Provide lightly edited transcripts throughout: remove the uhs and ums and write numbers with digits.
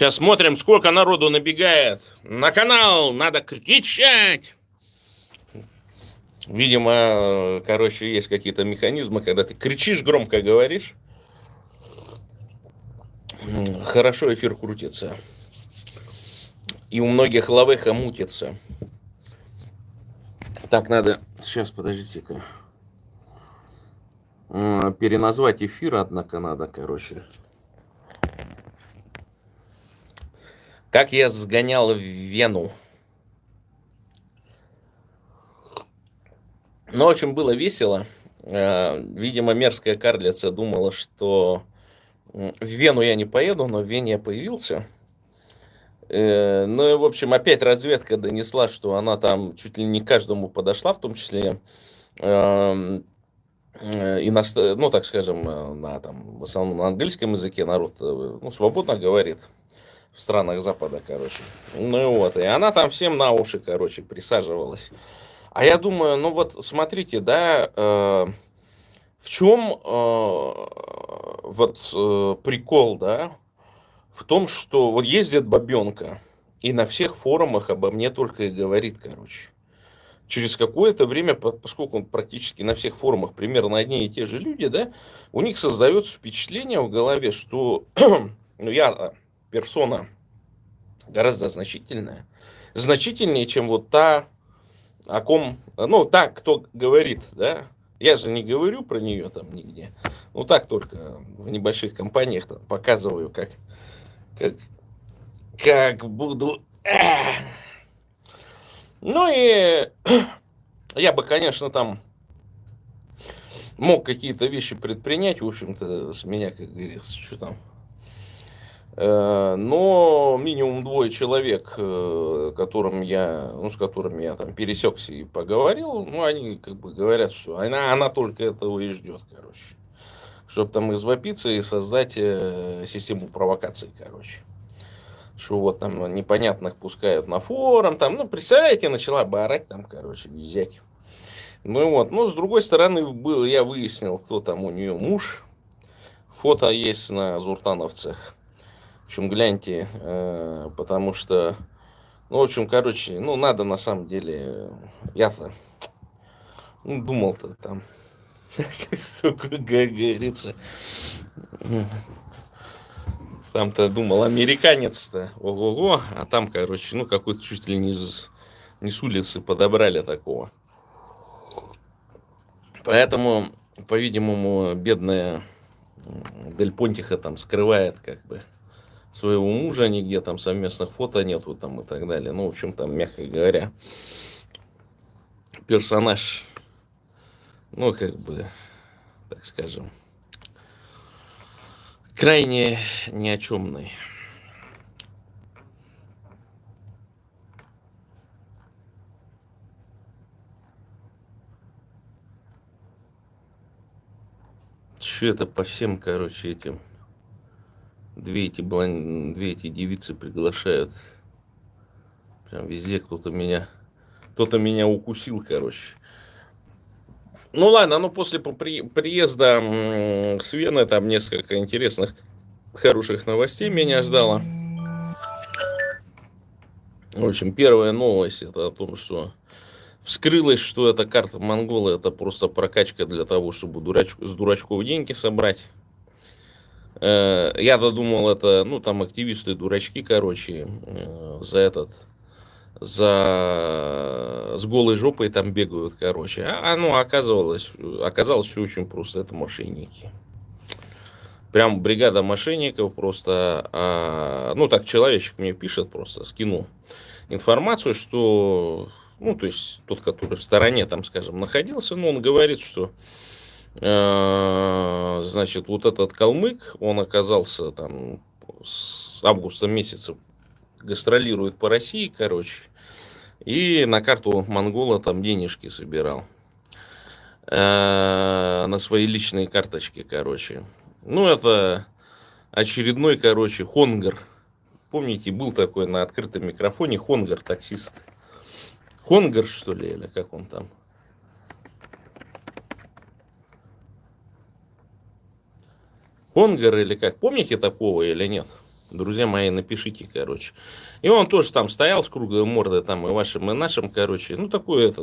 Сейчас смотрим, сколько народу набегает. На канал надо кричать. Видимо, короче, есть какие-то механизмы, когда ты кричишь, громко говоришь. Хорошо эфир крутится. И у многих лавеха мутится. Так, надо... Сейчас, подождите-ка. Переназвать эфир, однако, надо, короче. Как я сгонял в Вену. Ну, в общем, было весело. Видимо, мерзкая карлица думала, что в Вену я не поеду, но в Вене я появился. Ну и, в общем, опять разведка донесла, что она там чуть ли не каждому подошла, в том числе ну, так скажем, в основном на английском языке народ свободно говорит в странах Запада, короче. Ну и вот, и она там всем на уши, короче, присаживалась. А я думаю, ну вот смотрите, да, в чем прикол, да, в том, что вот ездит бабенка и на всех форумах обо мне только и говорит, короче. Через какое-то время, поскольку он практически на всех форумах примерно одни и те же люди, да, у них создается впечатление в голове, что я персона гораздо значительная, значительнее, чем вот та, о ком, та, кто говорит, да. Я же не говорю про нее там нигде. Ну, так только в небольших компаниях там показываю, как буду. Ну и я бы, конечно, там мог какие-то вещи предпринять, в общем-то, с меня, как говорится, что там. Но минимум 2 человек, с которыми я там пересекся и поговорил, они как бы говорят, что она только этого и ждет, короче. Чтобы там извопиться и создать систему провокаций, короче. Что вот там непонятных пускают на форум, там, представляете, начала бы орать там, короче, визжать. С другой стороны, я выяснил, кто там у нее муж. Фото есть на зуртановцах. В общем, гляньте, потому что, надо на самом деле, я-то, думал-то там, как говорится, там-то думал, американец-то, ого-го, а там, короче, какой-то чуть ли не с улицы подобрали такого. Поэтому, по-видимому, бедная Дель Понтиха там скрывает, как бы, своего мужа, нигде там совместных фото нету там и так далее. В общем, там, мягко говоря, персонаж, как бы, так скажем, крайне ни о чемный. Что это по всем, короче, этим две эти девицы приглашают. Прям везде кто-то меня укусил, короче. Ладно, после приезда с Вены там несколько интересных, хороших новостей меня ждало. В общем, первая новость это о том, что вскрылось, что эта карта Монгола это просто прокачка для того, чтобы с дурачков деньги собрать. Я-то думал, это, там активисты дурачки, короче, с голой жопой там бегают, короче. Оказалось все очень просто, это мошенники. Прям бригада мошенников просто, так человечек мне пишет просто, скинул информацию, что, то есть тот, который в стороне, там, скажем, находился, он говорит, что, значит, вот этот калмык, он оказался там с августа месяца, гастролирует по России, короче, и на карту монгола там денежки собирал на свои личные карточки, короче. Это очередной, короче, Хонгар. Помните, был такой на открытом микрофоне Хонгар, таксист. Хонгар, что ли, или как он там? Хонгар или как? Помните такого или нет? Друзья мои, напишите, короче. И он тоже там стоял с круглой мордой, там и вашим, и нашим, короче. Ну, такой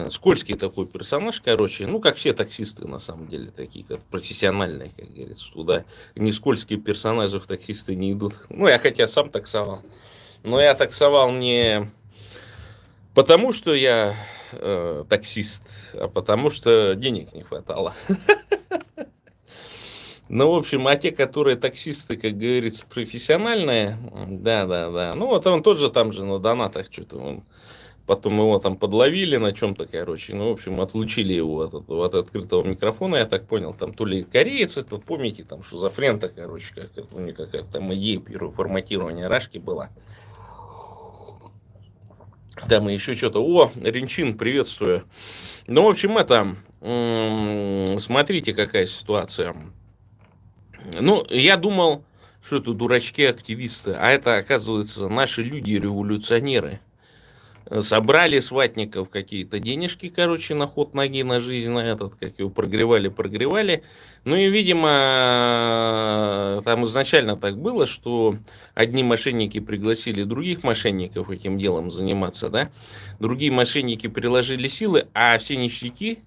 скользкий такой персонаж, короче. Ну, как все таксисты, на самом деле, такие, как профессиональные, как говорится. Туда не скользкие персонажи в таксисты не идут. Ну, я хотя сам таксовал. Но я таксовал не потому, что я таксист, а потому, что денег не хватало. Ну, в общем, а те, которые таксисты, как говорится, профессиональные, да. Ну, вот он тоже там же на донатах что-то, потом его там подловили на чем-то, короче, ну, в общем, отлучили его от открытого микрофона, я так понял, там то ли кореец этот, помните, там шизофрента, короче, у них какая-то там идея первого форматирования Рашки была. Там и еще что-то, Ренчин, приветствую. Ну, в общем, смотрите, какая ситуация. Ну, я думал, что это дурачки-активисты, а это, оказывается, наши люди-революционеры. Собрали с ватников какие-то денежки, короче, на ход ноги, на жизнь, на этот, как его прогревали. Ну и, видимо, там изначально так было, что одни мошенники пригласили других мошенников этим делом заниматься, да, другие мошенники приложили силы, а все ништяки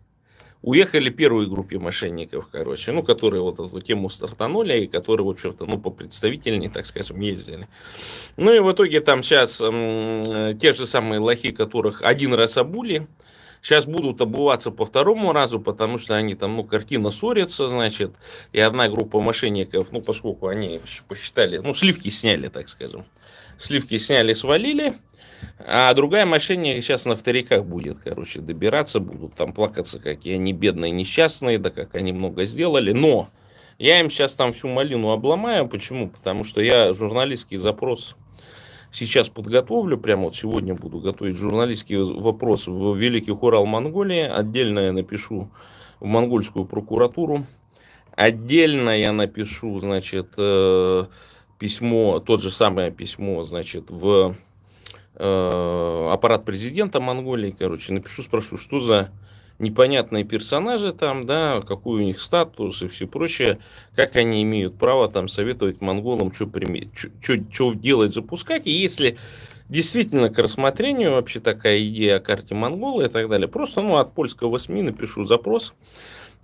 уехали первой группе мошенников, короче, ну, которые вот эту тему стартанули, и которые, в общем-то, ну, попредставительнее, так скажем, ездили. Ну, и в итоге там сейчас те же самые лохи, которых один раз обули, сейчас будут обуваться по второму разу, потому что они там, ну, картина ссорится, значит, и одна группа мошенников, ну, поскольку они посчитали, ну, сливки сняли, так скажем, свалили, а другая мошенника сейчас на вториках будет, короче, добираться, будут там плакаться, какие они бедные, несчастные, да как они много сделали. Но я им сейчас там всю малину обломаю. Почему? Потому что я журналистский запрос сейчас подготовлю. Прямо вот сегодня буду готовить журналистский вопрос в Великих Урал-Монголии. Отдельно я напишу в монгольскую прокуратуру. Отдельно я напишу, значит, письмо, тот же самое письмо, значит, в аппарат президента Монголии, короче, напишу, спрошу, что за непонятные персонажи там, да, какой у них статус и все прочее, как они имеют право там советовать монголам, что делать, запускать, и если действительно к рассмотрению вообще такая идея о карте Монголы и так далее, просто, ну, от польского СМИ напишу запрос,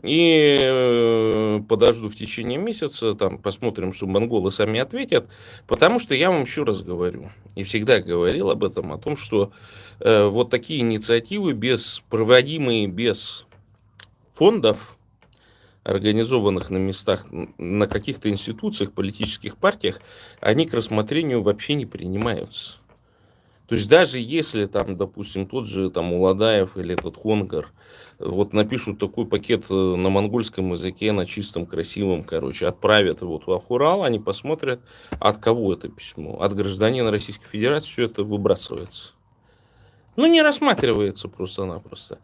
и подожду в течение месяца, там посмотрим, что монголы сами ответят, потому что я вам еще раз говорю, и всегда говорил об этом, о том, что вот такие инициативы, проводимые без фондов, организованных на местах, на каких-то институциях, политических партиях, они к рассмотрению вообще не принимаются. То есть даже если там, допустим, тот же там Уладаев или этот Хонгар вот напишут такой пакет на монгольском языке, на чистом, красивом, короче, отправят его в Урал, они посмотрят, от кого это письмо. От гражданина Российской Федерации все это выбрасывается. Ну, не рассматривается просто-напросто.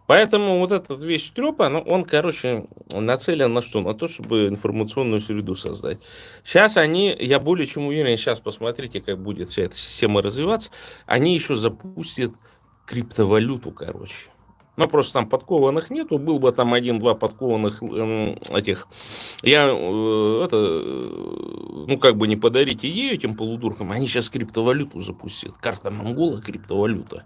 Поэтому вот этот весь трёп, он, короче, нацелен на что? На то, чтобы информационную среду создать. Сейчас я более чем уверен, сейчас посмотрите, как будет вся эта система развиваться, они еще запустят криптовалюту, короче. Ну, просто там подкованных нету, был бы там один-два подкованных этих. Ну, как бы не подарить идею этим полудуркам, они сейчас криптовалюту запустят. Карта Монгола, криптовалюта,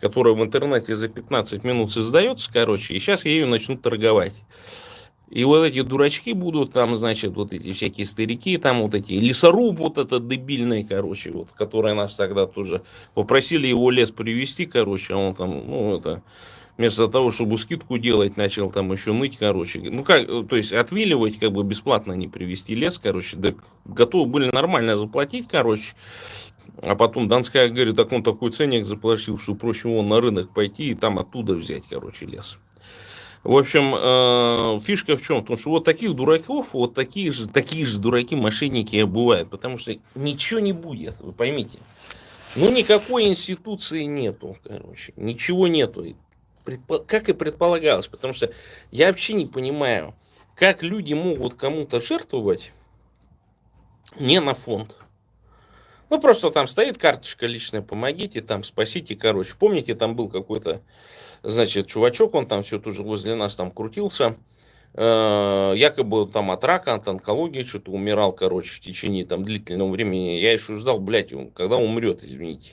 которая в интернете за 15 минут создается, короче, и сейчас ею начнут торговать. И вот эти дурачки будут там, значит, вот эти всякие старики, там вот эти лесоруб вот этот дебильный, короче, вот, который нас тогда тоже попросили его лес привезти, короче, а он там, вместо того, чтобы скидку делать, начал там еще ныть, короче. Ну, то есть, отвиливать, как бы, бесплатно не привезти лес, короче. Да готовы были нормально заплатить, короче. А потом Донская говорит, так он такой ценник заплатил, что проще вон на рынок пойти и там оттуда взять, короче, лес. В общем, фишка в чем? Потому что вот таких дураков, вот такие же дураки, мошенники бывают. Потому что ничего не будет, вы поймите. Ну, никакой институции нету, короче. Ничего нету. Как и предполагалось, потому что я вообще не понимаю, как люди могут кому-то жертвовать не на фонд. Ну, просто там стоит карточка личная, помогите, там, спасите, короче. Помните, там был какой-то, значит, чувачок, он там все тоже возле нас там крутился, якобы там от рака, от онкологии что-то умирал, короче, в течение там длительного времени. Я еще ждал, блядь, когда умрет, извините.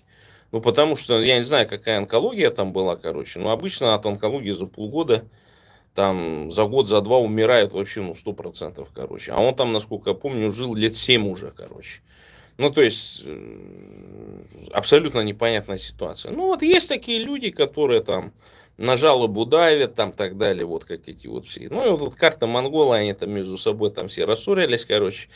Ну, потому что я не знаю, какая онкология там была, короче. Но обычно от онкологии за полгода, там, за год, за два умирают вообще, ну, 100%, короче. А он там, насколько я помню, жил лет 7 уже, короче. Ну, то есть, абсолютно непонятная ситуация. Ну, вот есть такие люди, которые там на жалобу давят, там, так далее, вот как эти вот все. Ну, и вот тут карта Монгола, они там между собой там все рассорились, короче.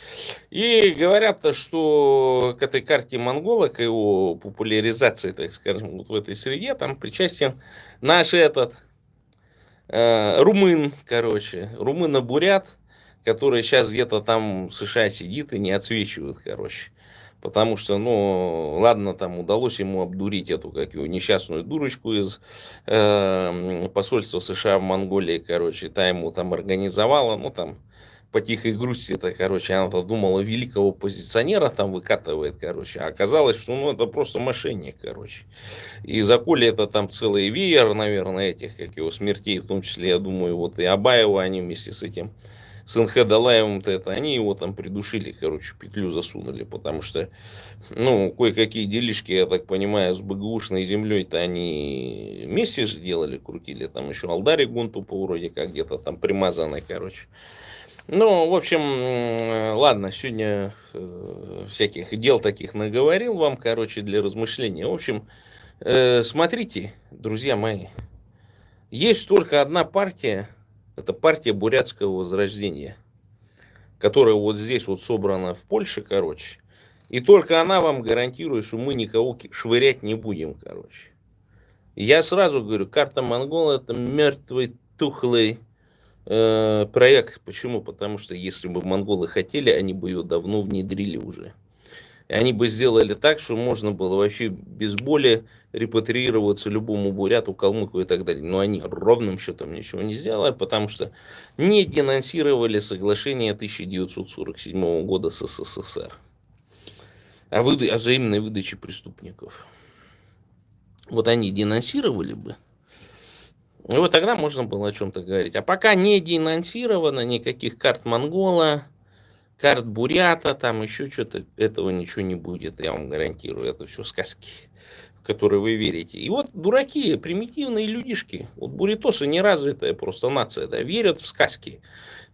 И говорят-то, что к этой карте Монгола, к его популяризации, так скажем, вот в этой среде, там причастен наш этот румын, короче, румыно-бурят, который сейчас где-то там в США сидит и не отсвечивает, короче. Потому что, ну, ладно, там удалось ему обдурить эту, как его, несчастную дурочку из посольства США в Монголии, короче, та ему там организовала, ну, там, по тихой грусти-то, короче, она-то думала, великого позиционера там выкатывает, короче, а оказалось, что, ну, это просто мошенник, короче. И заколи это там целый веер, наверное, этих, как его, смертей, в том числе, я думаю, вот и Абаева они вместе с этим с НХ Далаевым-то это, они его там придушили, короче, петлю засунули, потому что, ну, кое-какие делишки, я так понимаю, с БГУшной землей-то они вместе же делали, крутили, там еще Алдари Гунтупу вроде как где-то там примазанный, короче. Ну, в общем, ладно, сегодня всяких дел таких наговорил вам, короче, для размышления. В общем, смотрите, друзья мои, есть только одна партия, это партия Бурятского Возрождения, которая вот здесь вот собрана в Польше, короче. И только она вам гарантирует, что мы никого швырять не будем, короче. Я сразу говорю, карта Монгола это мертвый, тухлый проект. Почему? Потому что если бы монголы хотели, они бы ее давно внедрили уже. И они бы сделали так, что можно было вообще без боли репатриироваться любому буряту, калмыку и так далее. Но они ровным счетом ничего не сделали, потому что не денонсировали соглашение 1947 года с СССР о взаимной выдаче преступников. Вот они денонсировали бы, и вот тогда можно было о чем-то говорить. А пока не денонсировано никаких карт Монгола, карт Бурята, там еще что-то, этого ничего не будет, я вам гарантирую, это все сказки, в которые вы верите. И вот дураки, примитивные людишки, вот бурятосы неразвитая просто нация, да, верят в сказки.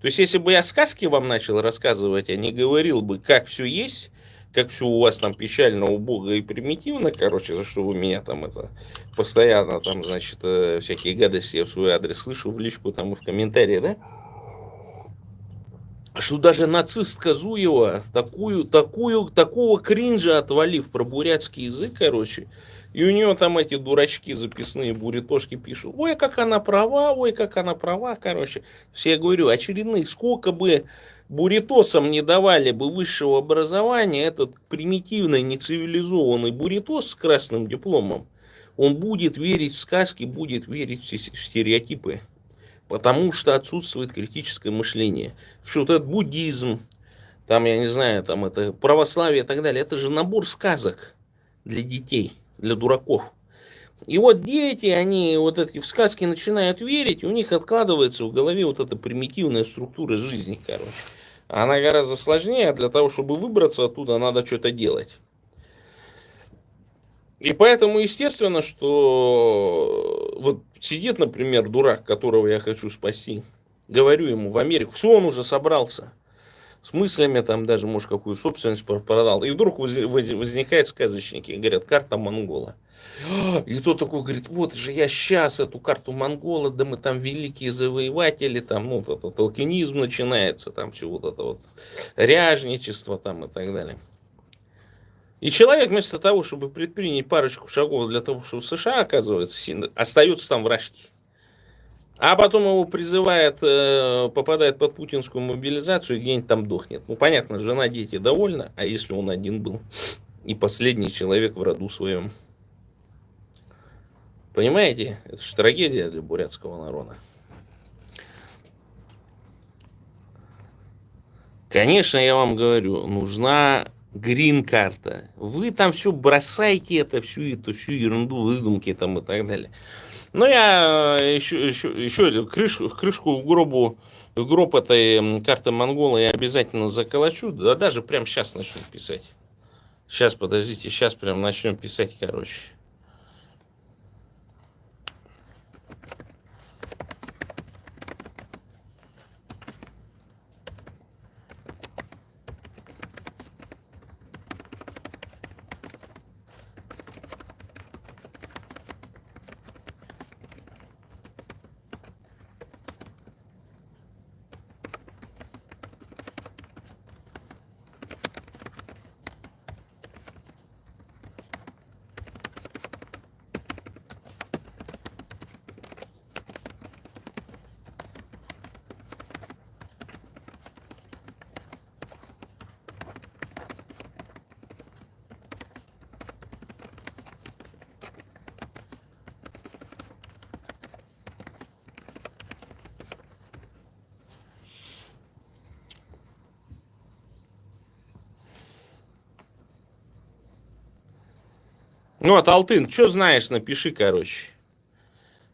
То есть, если бы я сказки вам начал рассказывать, а не говорил бы, как все есть, как все у вас там печально, убого и примитивно, короче, за что вы меня там это постоянно там, значит, всякие гадости я в свой адрес слышу в личку там и в комментарии, да? Что даже нацистка Зуева такого кринжа отвалив про бурятский язык, короче, и у нее там эти дурачки записные бурятошки пишут, ой, как она права, короче. Все, я говорю, очередных, сколько бы бурятосам не давали бы высшего образования, этот примитивный, нецивилизованный бурятос с красным дипломом, он будет верить в сказки, будет верить в стереотипы. Потому что отсутствует критическое мышление. Что вот этот буддизм, там, я не знаю, там это православие и так далее, это же набор сказок для детей, для дураков. И вот дети, они вот эти в сказки начинают верить, и у них откладывается в голове вот эта примитивная структура жизни, короче. Она гораздо сложнее, для того, чтобы выбраться оттуда, надо что-то делать. И поэтому, естественно, что вот сидит, например, дурак, которого я хочу спасти, говорю ему в Америку, все, он уже собрался, с мыслями, там даже, может, какую собственность продал. И вдруг возникают сказочники, говорят, карта Монгола. И тот такой говорит, вот же я сейчас эту карту Монгола, да мы там великие завоеватели, там, ну, вот это толкинизм начинается, там все вот это вот ряжничество там и так далее. И человек вместо того, чтобы предпринять парочку шагов для того, чтобы в США, оказывается, остается там в рожке. А потом его призывает, попадает под путинскую мобилизацию и где-нибудь там дохнет. Ну, понятно, жена, дети довольны, а если он один был и последний человек в роду своем? Понимаете? Это же трагедия для бурятского народа. Конечно, я вам говорю, нужна грин-карта. Вы там все бросайте, это всю ерунду, выдумки там и так далее. Но я еще крышку в гробу гроб этой карты Монгола я обязательно заколочу. Да даже прямо сейчас начну писать. Сейчас, подождите, сейчас прям начнем писать, короче. Ну вот, Алтын, что знаешь, напиши, короче.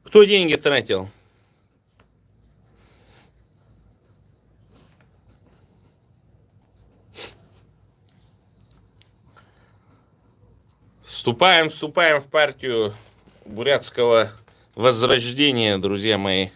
Кто деньги тратил? Вступаем в партию бурятского возрождения, друзья мои.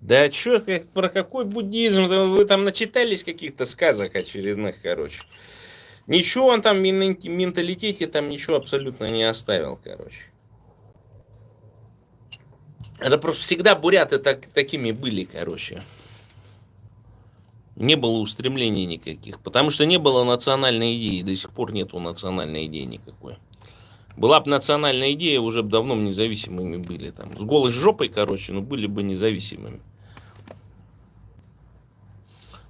Да чё, про какой буддизм? Вы там начитались каких-то сказок очередных, короче. Ничего он там в менталитете там ничего абсолютно не оставил, короче. Это просто всегда буряты такими были, короче. Не было устремлений никаких, потому что не было национальной идеи, до сих пор нету национальной идеи никакой. Была бы национальная идея, уже бы давно независимыми были. Там, с голой жопой, короче, но были бы независимыми.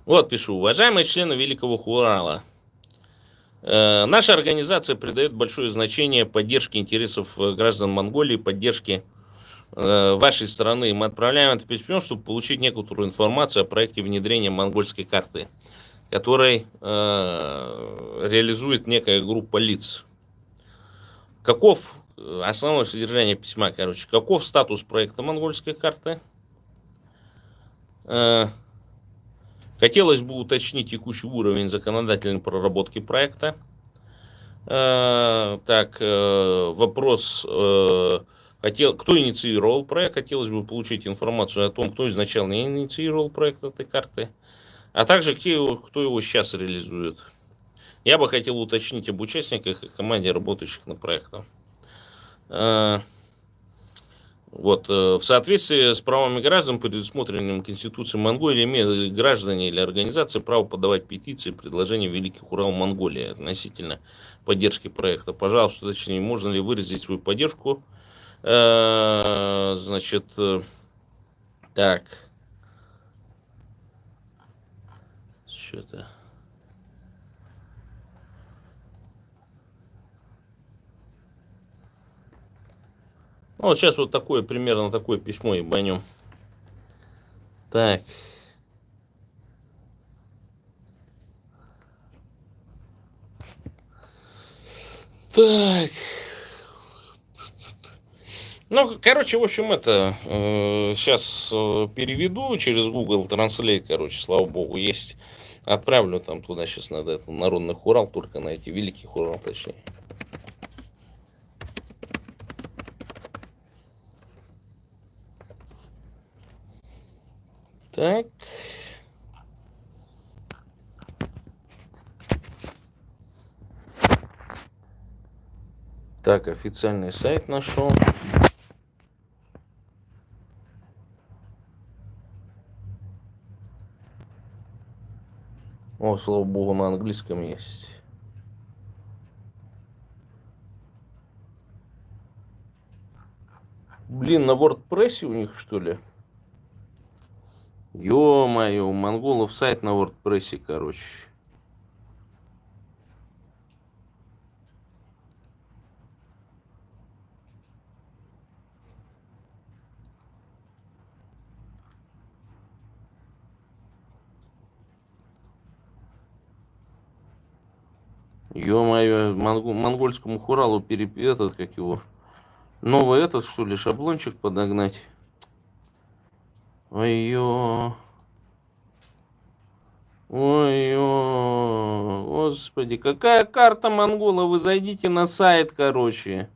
Вот пишу. Уважаемые члены Великого Хурала, наша организация придает большое значение поддержке интересов граждан Монголии, поддержке вашей страны. Мы отправляем это письмо, чтобы получить некоторую информацию о проекте внедрения монгольской карты, который реализует некая группа лиц. Каков основное содержание письма, короче, каков статус проекта монгольской карты? Хотелось бы уточнить текущий уровень законодательной проработки проекта. Так, вопрос, кто инициировал проект? Хотелось бы получить информацию о том, кто изначально инициировал проект этой карты, а также кто его сейчас реализует. Я бы хотел уточнить об участниках и команде, работающих на проекте. Вот, в соответствии с правами граждан, предусмотренными Конституцией Монголии, имеют граждане или организации право подавать петиции и предложения в Великий Хурал Монголии относительно поддержки проекта. Пожалуйста, точнее, можно ли выразить свою поддержку? Значит, так. Что-то. Ну, вот сейчас вот такое, примерно такое письмо ебанем. Так. Так. Ну, короче, в общем, это сейчас переведу через Google Translate, короче, слава богу, есть. Отправлю там туда, сейчас надо это, народный хурал только найти, великий хурал, точнее. Так. Так, официальный сайт нашел. О, слава богу, на английском есть. Блин, на WordPress у них, что ли? Ё-моё, у монголов сайт на WordPress, короче. Ё-моё, монгольскому хуралу этот, как его, новый этот, что ли, шаблончик подогнать. Ой-ё. Ой-ё. Господи, какая карта монгола? Вы зайдите на сайт, короче.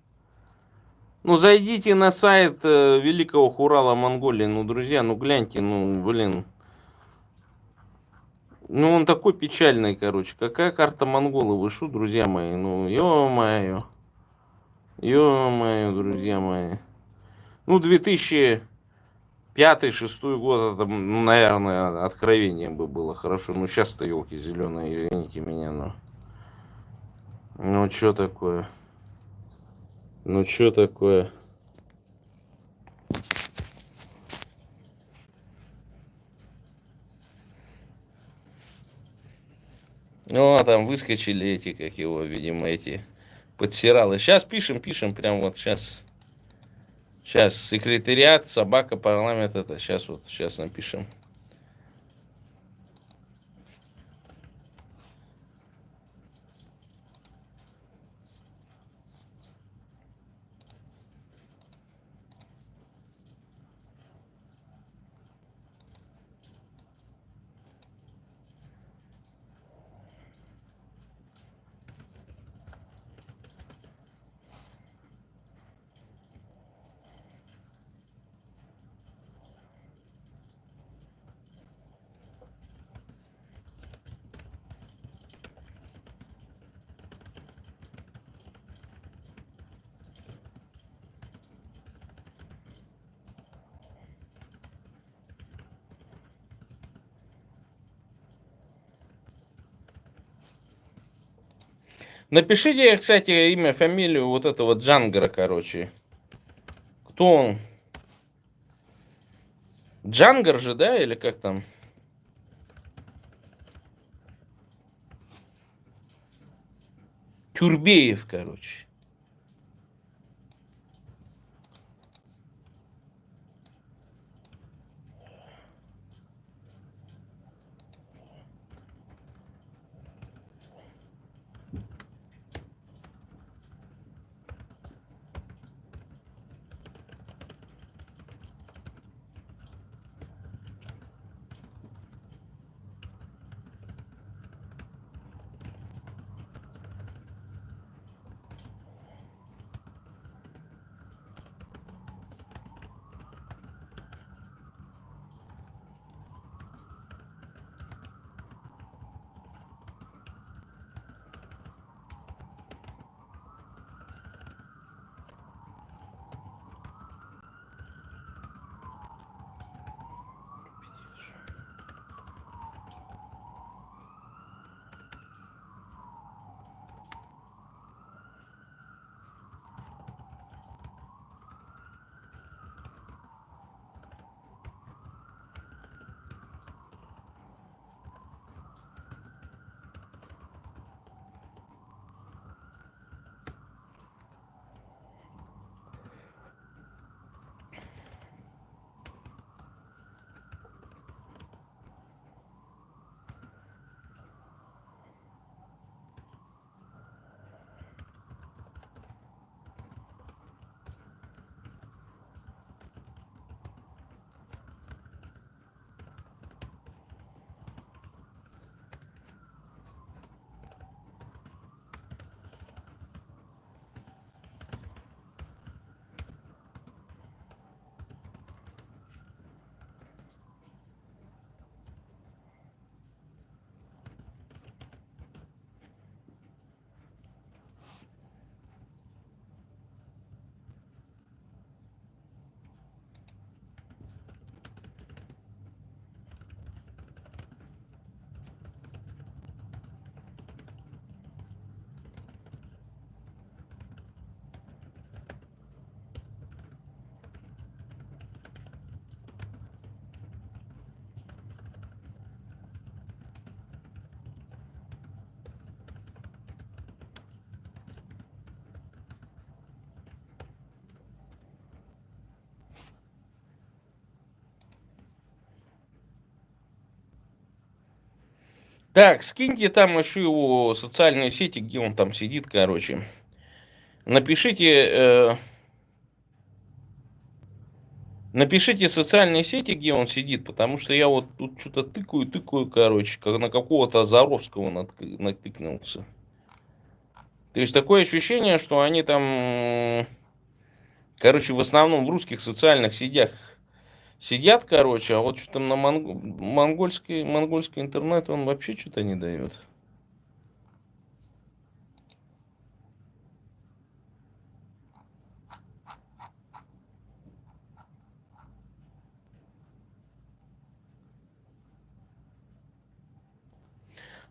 Ну, зайдите на сайт Великого Хурала Монголии. Ну, друзья, ну гляньте, ну, блин. Ну, он такой печальный, короче. Какая карта монгола? Вы шо, друзья мои? Ну, ё-моё. Ё-моё, друзья мои. Ну, 2005-2006 год, это, ну, наверное, откровение бы было хорошо. Ну, сейчас-то, елки зеленые, извините меня, но... Ну, чё такое? Ну, чё такое? Ну, а там выскочили эти, как его, видимо, эти подсиралы. Сейчас пишем, прям вот сейчас. Сейчас, секретариат, собака, парламент, это, сейчас вот, сейчас напишем. Напишите, кстати, имя, фамилию вот этого Джангара, короче. Кто он? Джангар же, да, или как там? Тюрбеев, короче. Так, скиньте там еще его социальные сети, где он там сидит, короче. Напишите, напишите социальные сети, где он сидит, потому что я вот тут что-то тыкаю, короче, как на какого-то Азаровского натыкнулся. То есть такое ощущение, что они там, короче, в основном в русских социальных сетях сидят, короче, а вот что-то на монгольский интернет он вообще что-то не дает.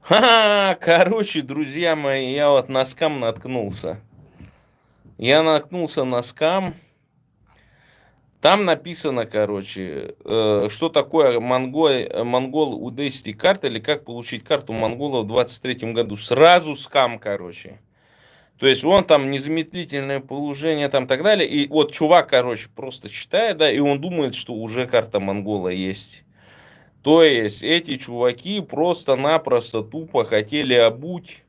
Ха, короче, друзья мои, я вот на скам наткнулся. Я наткнулся на скам. Там написано, короче, что такое монгол Udacity карта или как получить карту монгола в 23 году. Сразу скам, короче. То есть он там незамедлительное положение там так далее. И вот чувак, короче, просто читает, да, и он думает, что уже карта монгола есть. То есть эти чуваки просто-напросто тупо хотели обуть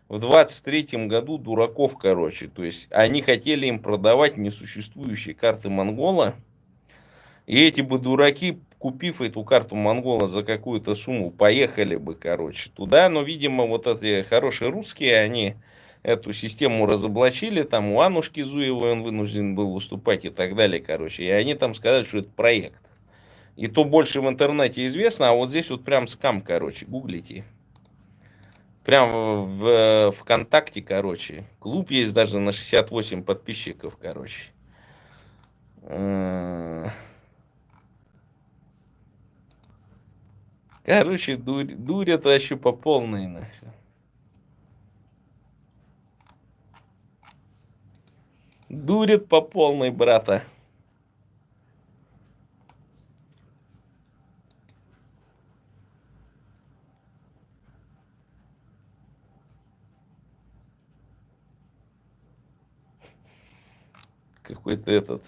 в 23 году дураков, короче. То есть они хотели им продавать несуществующие карты монгола. И эти бы дураки, купив эту карту монгола за какую-то сумму, поехали бы, короче, туда. Но, видимо, вот эти хорошие русские, они эту систему разоблачили. Там у Аннушки Зуевой он вынужден был выступать и так далее, короче. И они там сказали, что это проект. И то больше в интернете известно, а вот здесь вот прям скам, короче, гуглите. Прям в ВКонтакте, короче. Клуб есть даже на 68 подписчиков, короче. Короче, дурят вообще по полной, нахер. Дурят по полной, брата. Какой-то этот.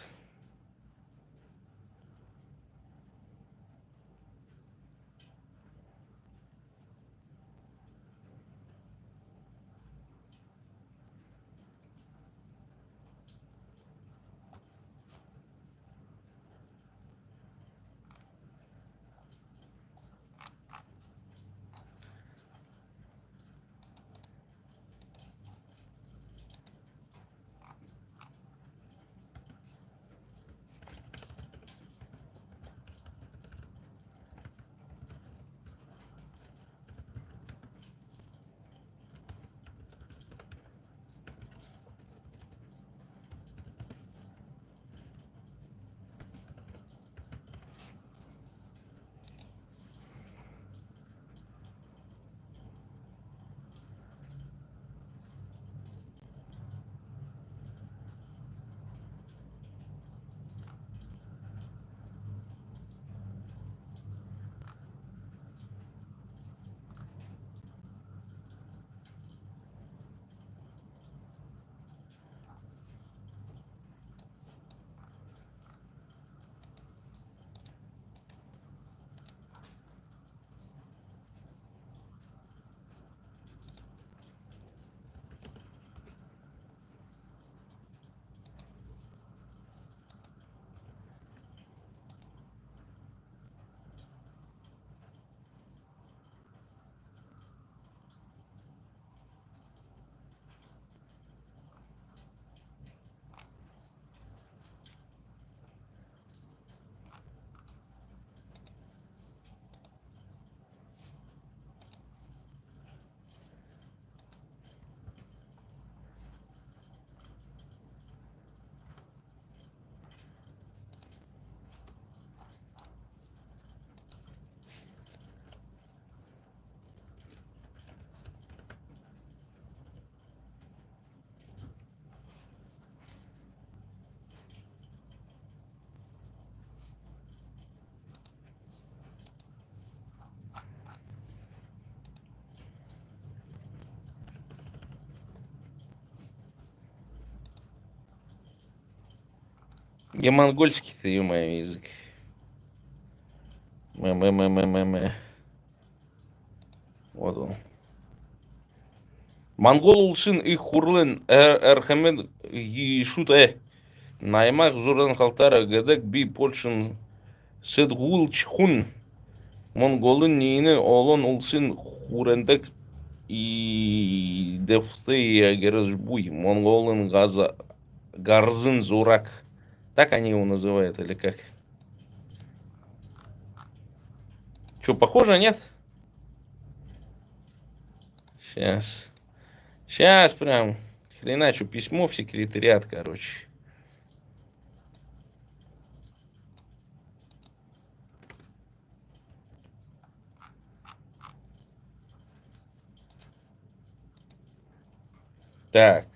Я монгольский-то, ё-моё, язык. Мэ. Вот он. Монгол улшин и хурлен эрхемен ешут наймак зурдан халтара гадак би польшин сыдгул чхун монголын нейні олон улшин хурендек и дефты гережбуй монголын гарзын зурак. Так они его называют или как? Что, похоже, нет? Сейчас. Сейчас прям хреначу письмо в секретариат, короче. Так.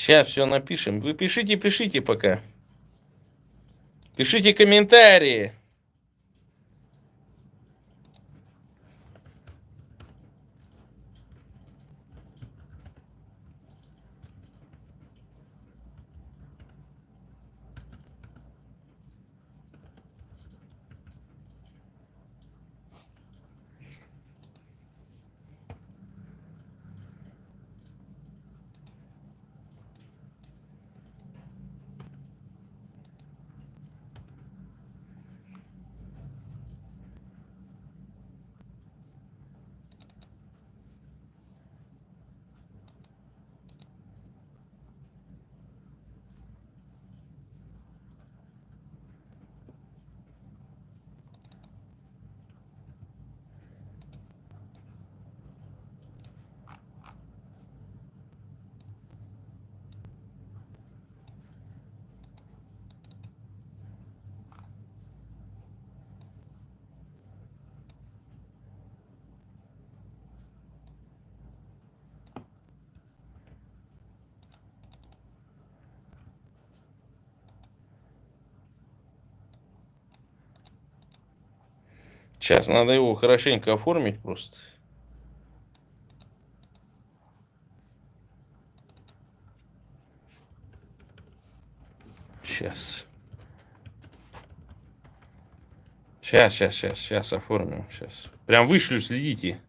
Сейчас все напишем. Вы пишите пока. Пишите комментарии. Сейчас надо его хорошенько оформить просто. Сейчас. Сейчас оформим. Сейчас. Прям вышлю, следите.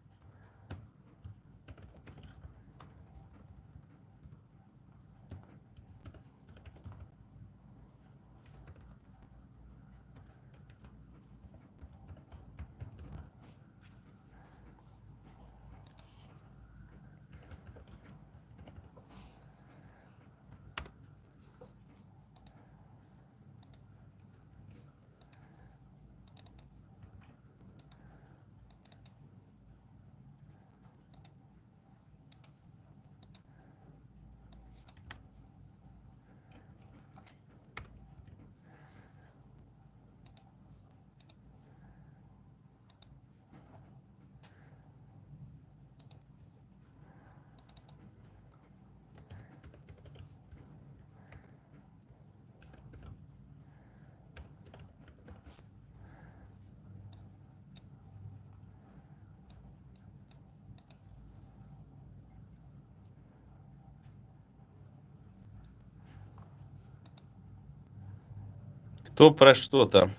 Кто про что там?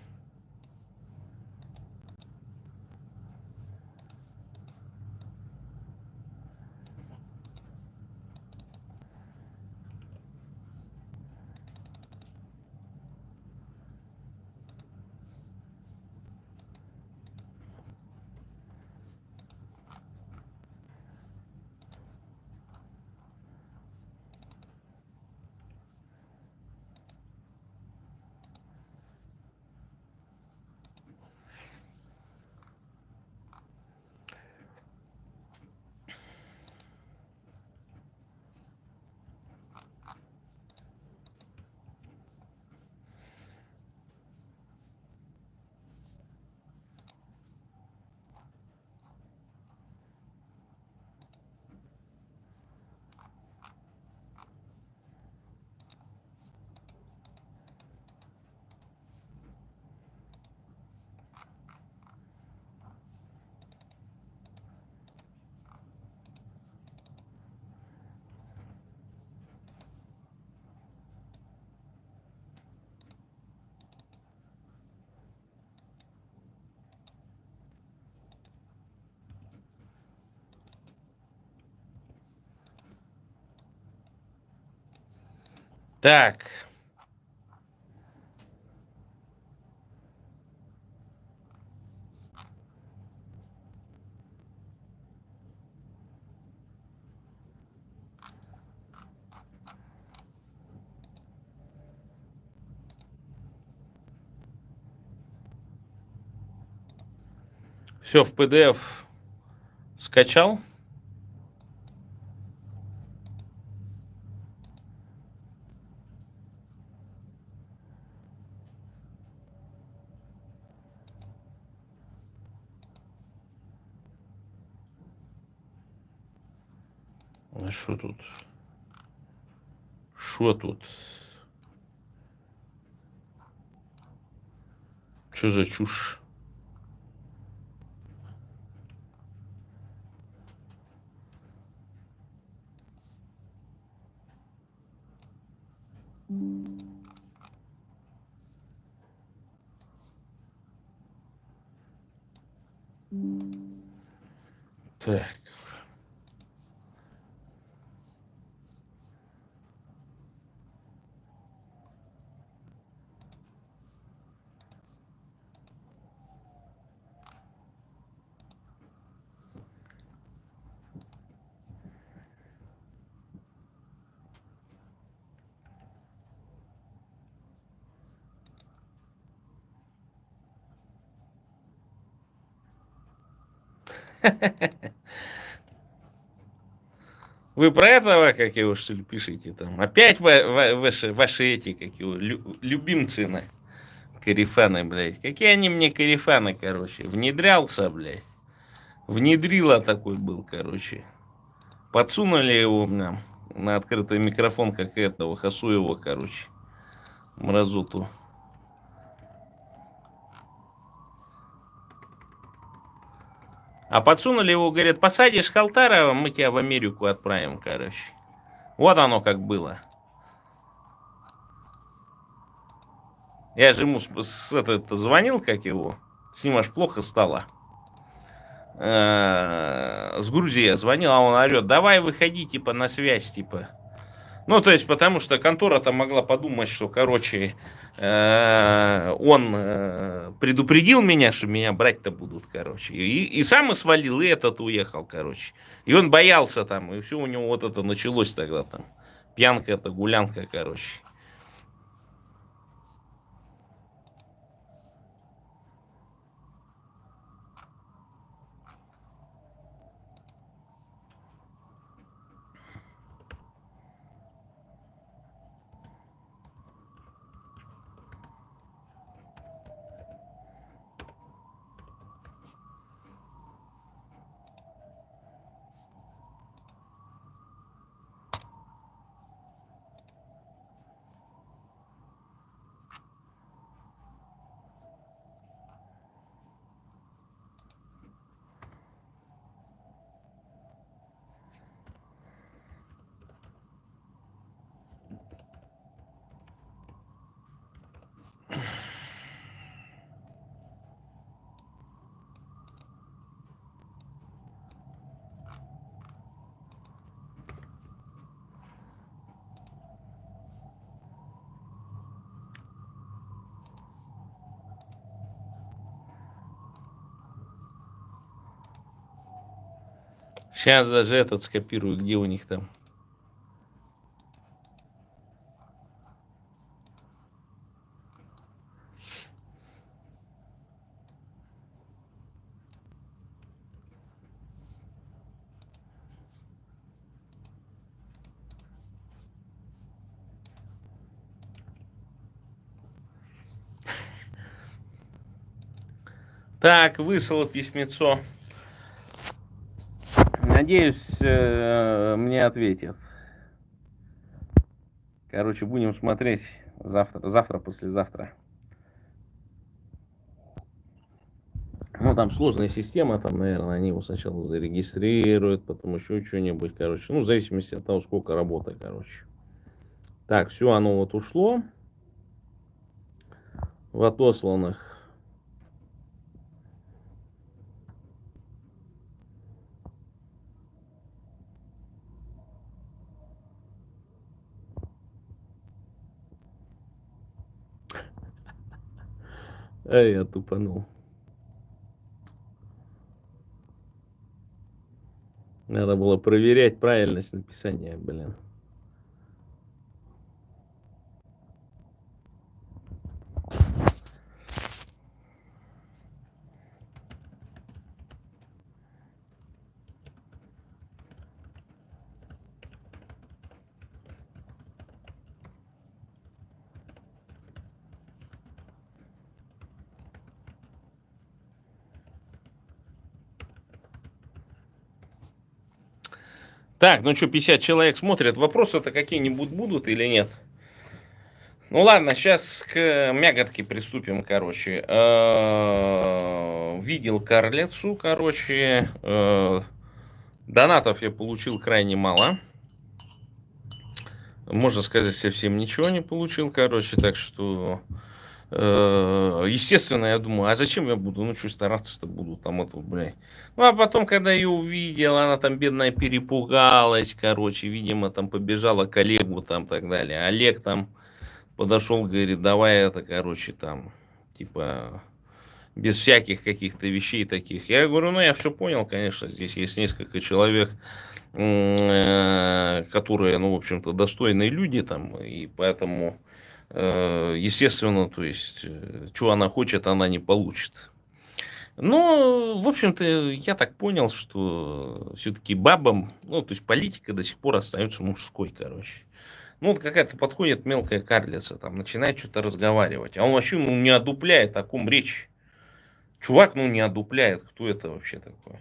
Так, все в PDF скачал. А что тут? Что тут? Что за чушь? Так. Вы про этого, как его, что ли, пишите там? Опять ваши эти, как его, любимцы, корефаны, блядь. Какие они мне корефаны, короче. Внедрялся, блядь. Внедрила такой был, короче. Подсунули его нам на открытый микрофон, как этого, Хасуева, короче. Мразоту. А подсунули его, говорят, посадишь Халтарова, мы тебя в Америку отправим, короче. Вот оно как было. Я же ему звонил, как его. С ним аж плохо стало. С Грузии я звонил, а он орет, давай выходи, типа, на связь, типа. Ну, то есть, потому что контора-то могла подумать, что, короче, он предупредил меня, что меня брать-то будут, короче. И сам и свалил, и этот уехал, короче. И он боялся там, и все у него вот это началось тогда там. Пьянка-то, гулянка, короче. Сейчас даже этот скопирую, где у них там. Так, выслал письмецо. Надеюсь, мне ответят. Короче, будем смотреть завтра, послезавтра. Ну, там сложная система, там, наверное, они его сначала зарегистрируют, потом еще что-нибудь, короче. Ну, в зависимости от того, сколько работы, короче. Так, все, оно вот ушло в отосланных. Ай, я тупанул. Надо было проверять правильность написания, блин. Так, ну что, 50 человек смотрят. Вопросы-то какие-нибудь будут или нет? Ну ладно, сейчас к мякотке приступим, короче. Видел Карлицу, короче. Донатов я получил крайне мало. Можно сказать, совсем ничего не получил, короче. Так что, естественно, я думаю, а зачем я буду? Ну, что стараться-то буду там это, блядь. Ну, а потом, когда ее увидел, она там, бедная, перепугалась, короче. Видимо, там побежала к Олегу там так далее. Олег там подошел, говорит, давай это, короче, там, типа, без всяких каких-то вещей таких. Я говорю, ну, я все понял, конечно, здесь есть несколько человек, которые, ну, в общем-то, достойные люди там, и поэтому, естественно, то есть, что она хочет, она не получит. Но, в общем-то, я так понял, что все-таки бабам, ну, то есть политика до сих пор остается мужской, короче. Ну, вот какая-то подходит мелкая карлица, там, начинает что-то разговаривать. А он вообще, ну, не одупляет, о ком речь. Чувак, ну, не одупляет, кто это вообще такой.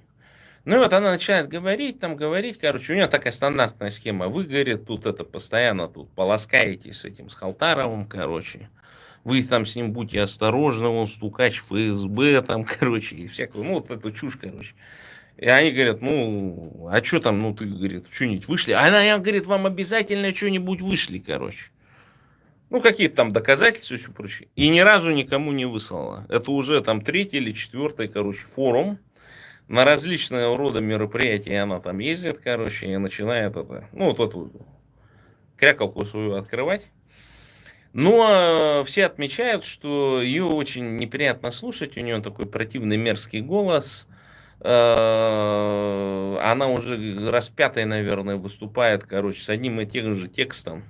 Ну, и вот она начинает говорить, там, говорить, короче, у нее такая стандартная схема. Вы, говорит, тут это постоянно тут полоскаетесь с этим, с Халтаровым, короче. Вы там с ним будьте осторожны, он стукач ФСБ, там, короче, и всякую, ну, вот эту чушь, короче. И они говорят, ну, а что там, ну, ты, говорит, что-нибудь вышли? А она, я, говорит, вам обязательно что-нибудь вышли, короче. Ну, какие-то там доказательства и все прочее. И ни разу никому не выслала. Это уже там третий или четвертый, короче, форум. На различные рода мероприятия она там ездит, короче, и начинает это, ну, вот эту крякалку свою открывать. Но все отмечают, что ее очень неприятно слушать, у нее такой противный мерзкий голос. Она уже раз пятый, наверное, выступает, короче, с одним и тем же текстом.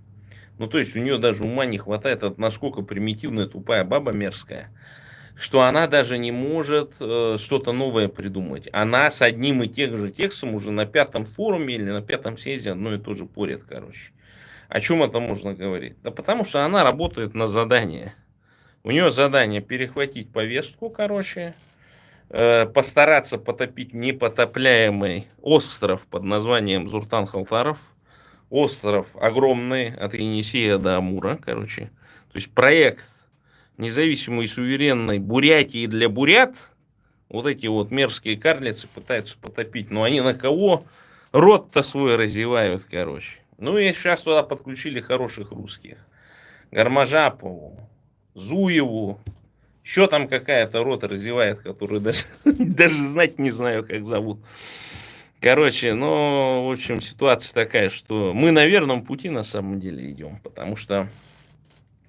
Ну, то есть у нее даже ума не хватает, от насколько примитивная, тупая баба мерзкая, что она даже не может что-то новое придумать. Она с одним и тем же текстом уже на пятом форуме или на пятом съезде одно и то же порит, короче. О чем это можно говорить? Да потому что она работает на задание. У нее задание перехватить повестку, короче, постараться потопить непотопляемый остров под названием Зуртан Халтаров. Остров огромный от Енисея до Амура, короче. То есть проект независимой и суверенной Бурятии для бурят. Вот эти вот мерзкие карлицы пытаются потопить. Но они на кого? Рот-то свой разевают, короче. Ну и сейчас туда подключили хороших русских. Гармажапову, Зуеву. Еще там какая-то рота разевает, которую даже, даже знать не знаю, как зовут. Короче, ну, в общем, ситуация такая, что мы на верном пути на самом деле идем, потому что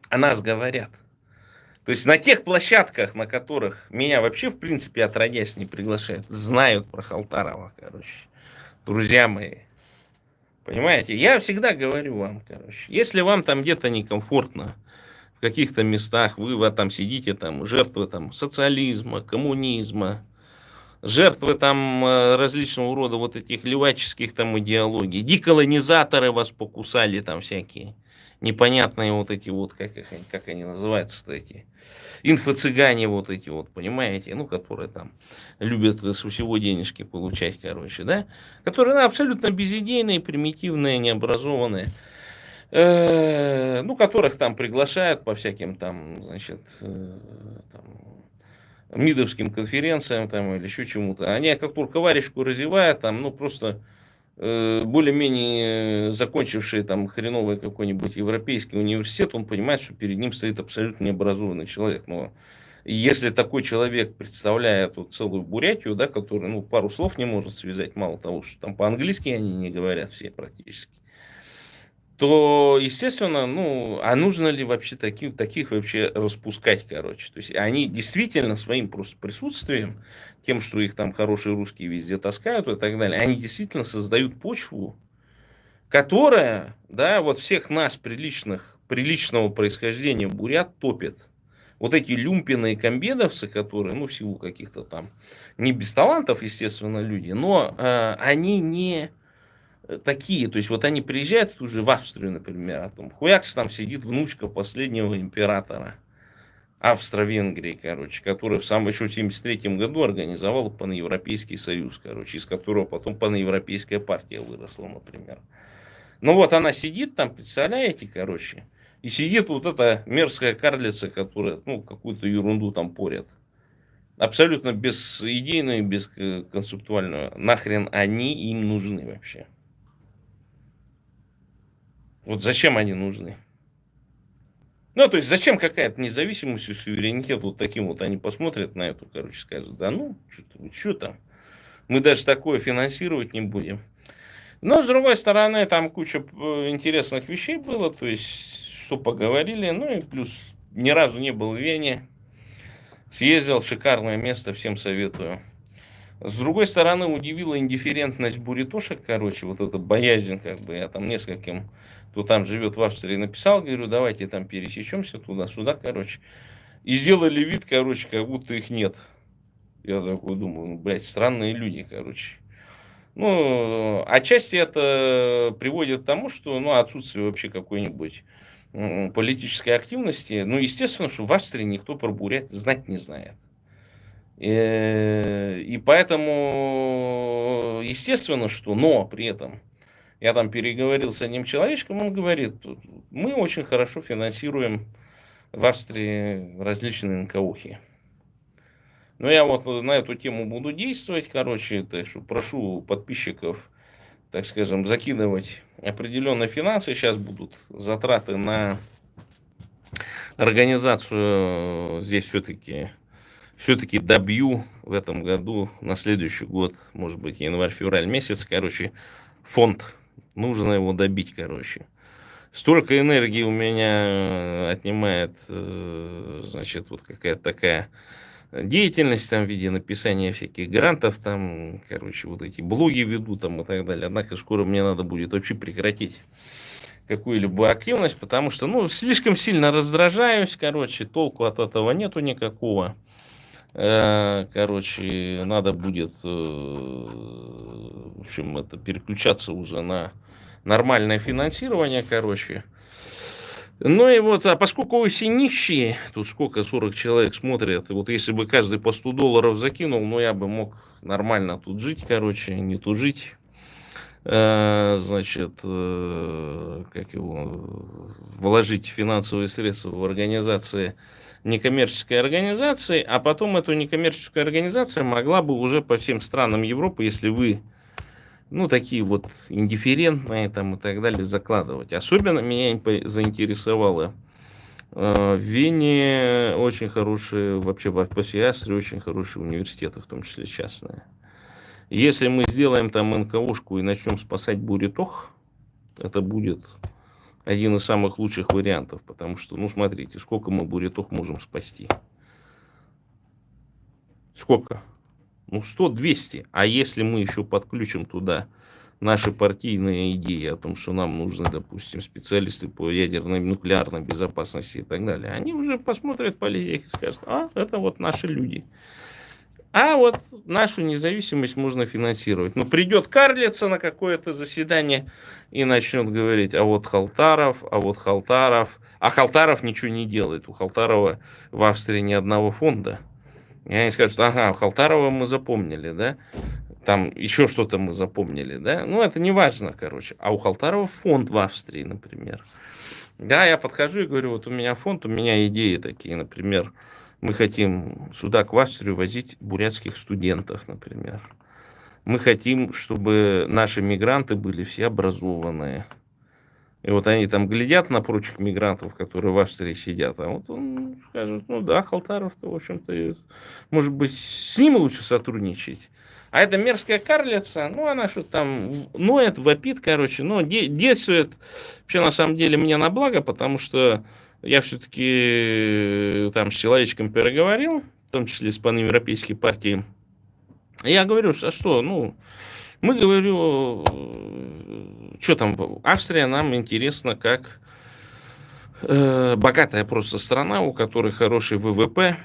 о нас говорят. То есть на тех площадках, на которых меня вообще, в принципе, отродясь не приглашают, знают про Халтарова, короче. Друзья мои, понимаете? Я всегда говорю вам, короче, если вам там где-то некомфортно, в каких-то местах, вы там сидите, там, жертвы там социализма, коммунизма, жертвы там различного рода вот этих леваческих там идеологий, деколонизаторы вас покусали там всякие, непонятные вот эти вот, как они называются-то эти, инфо-цыгане вот эти вот, понимаете, ну, которые там любят с всего денежки получать, короче, да, которые, ну, абсолютно безидейные, примитивные, необразованные, ну, которых там приглашают по всяким там, значит, там, МИДовским конференциям там или еще чему-то. Они как только варежку разевают, там, ну, просто более-менее закончивший там хреновый какой-нибудь европейский университет, он понимает, что перед ним стоит абсолютно необразованный человек. Но если такой человек представляет вот целую Бурятию, да, который, ну, пару слов не может связать, мало того, что там по-английски они не говорят все практически, то, естественно, ну, а нужно ли вообще таких вообще распускать, короче? То есть они действительно своим просто присутствием, тем, что их там хорошие русские везде таскают и так далее, они действительно создают почву, которая, да, вот всех нас, приличного происхождения бурят, топит. Вот эти люмпины и комбедовцы, которые, ну, в силу каких-то там, не без талантов, естественно, люди, но они не такие, то есть вот они приезжают тут же в Австрию, например, а там хуякс, там сидит внучка последнего императора Австро-Венгрии, короче, который в самом еще 73 году организовал паневропейский союз, короче, из которого потом паневропейская партия выросла, например. Ну вот она сидит там, представляете, короче, и сидит вот эта мерзкая карлица, которая, ну, какую-то ерунду там порят. Абсолютно безидейную, бесконцептуальную. Нахрен они им нужны вообще? Вот зачем они нужны? Ну, то есть, зачем какая-то независимость и суверенитет вот таким вот? Они посмотрят на эту, короче, скажут, да ну, что там? Мы даже такое финансировать не будем. Но, с другой стороны, там куча интересных вещей было, то есть, что поговорили, ну и плюс ни разу не был в Вене. Съездил, шикарное место, всем советую. С другой стороны, удивила индифферентность буритошек, короче, вот эта боязнь, как бы, я там нескольким, кто там живет в Австрии, написал, говорю, давайте там пересечемся туда-сюда, короче. И сделали вид, короче, как будто их нет. Я такой думаю, ну, блядь, странные люди, короче. Ну, отчасти это приводит к тому, что, ну, отсутствие вообще какой-нибудь политической активности. Ну, естественно, что в Австрии никто про бурят знать не знает. И поэтому, естественно, что, но при этом я там переговорил с одним человечком, он говорит, мы очень хорошо финансируем в Австрии различные НКОхи. Но я вот на эту тему буду действовать, короче, так что прошу подписчиков, так скажем, закидывать определенные финансы. Сейчас будут затраты на организацию здесь все-таки добью в этом году, на следующий год, может быть, январь-февраль месяц, короче, фонд. Нужно его добить, короче. Столько энергии у меня отнимает, значит, вот какая-то такая деятельность там в виде написания всяких грантов, там, короче, вот эти блоги веду там и так далее. Однако скоро мне надо будет вообще прекратить какую-либо активность, потому что, ну, слишком сильно раздражаюсь, короче, толку от этого нету никакого. Короче, надо будет, в общем, это переключаться уже на нормальное финансирование, короче. Ну и вот, а поскольку вы все нищие, тут сколько, 40 человек смотрят, и вот если бы каждый по 100 долларов закинул, ну я бы мог нормально тут жить, короче, не тужить. Значит, как его, вложить финансовые средства в организации, некоммерческой организации, а потом эту некоммерческую организацию могла бы уже по всем странам Европы, если вы, ну, такие вот индифферентные там и так далее, закладывать. Особенно меня заинтересовало в Вене очень хорошие, вообще по всей Австрии очень хорошие университеты, в том числе частные. Если мы сделаем там НКОшку и начнем спасать буритох, это будет один из самых лучших вариантов, потому что, ну, смотрите, сколько мы буритох можем спасти. Сколько? Ну, 100-200. А если мы еще подключим туда наши партийные идеи о том, что нам нужны, допустим, специалисты по ядерной, нуклеарной безопасности и так далее, они уже посмотрят политики и скажут, а, это вот наши люди. А вот нашу независимость можно финансировать. Но придет карлица на какое-то заседание и начнет говорить, а вот Халтаров, а вот Халтаров. А Халтаров ничего не делает. У Халтарова в Австрии ни одного фонда. И они скажут, ага, Халтарова мы запомнили, да? Там еще что-то мы запомнили, да? Ну, это не важно, короче. А у Халтарова фонд в Австрии, например. Да, я подхожу и говорю, вот у меня фонд, у меня идеи такие, например, мы хотим сюда, к Австрию, возить бурятских студентов, например. Мы хотим, чтобы наши мигранты были все образованные. И вот они там глядят на прочих мигрантов, которые в Австрии сидят, а вот он скажет, ну да, Халтаров-то, в общем-то, может быть, с ним лучше сотрудничать. А эта мерзкая карлица, ну, она что-то там ноет, вопит, короче, но действует вообще на самом деле мне на благо, потому что я все-таки там с человечком переговорил, в том числе с паневропейской партией. И я говорю, а что, ну, мы, говорю, что там, Австрия нам интересно как богатая просто страна, у которой хороший ВВП,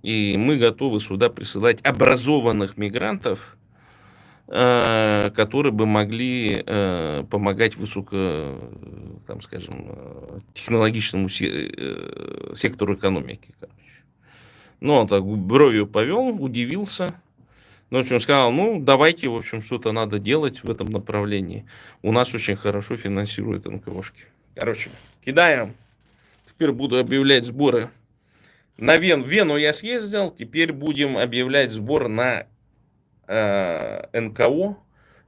и мы готовы сюда присылать образованных мигрантов, которые бы могли помогать высоко, там, скажем, технологичному сектору экономики. Короче. Ну, он так бровью повел, удивился. Ну, в общем, сказал, ну, давайте, в общем, что-то надо делать в этом направлении. У нас очень хорошо финансируют НКОшки. Короче, кидаем. Теперь буду объявлять сборы на Вену. В Вену я съездил, теперь будем объявлять сбор на НКО,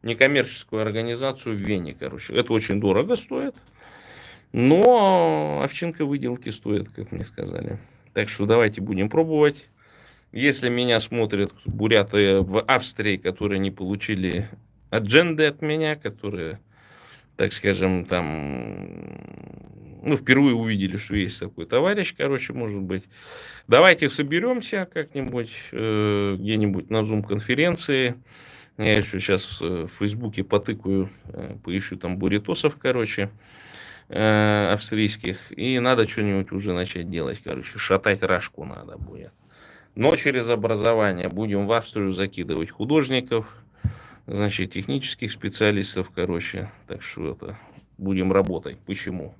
некоммерческую организацию в Вене, короче. Это очень дорого стоит, но овчинка выделки стоит, как мне сказали. Так что давайте будем пробовать. Если меня смотрят буряты в Австрии, которые не получили адженды от меня, которые, так скажем, там, ну, впервые увидели, что есть такой товарищ, короче, может быть. Давайте соберемся как-нибудь, где-нибудь на Zoom-конференции. Я еще сейчас в Фейсбуке потыкаю, поищу там буритосов, короче, австрийских. И надо что-нибудь уже начать делать, короче. Шатать рашку надо будет. Но через образование будем в Австрию закидывать художников, значит, технических специалистов, короче. Так что это будем работать. Почему?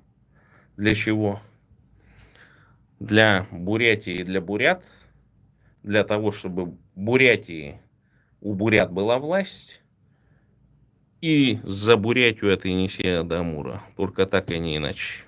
Для чего? Для Бурятии и для бурят. Для того, чтобы Бурятии у бурят была власть. И за Бурятию от Енисея до Амура. Только так и не иначе.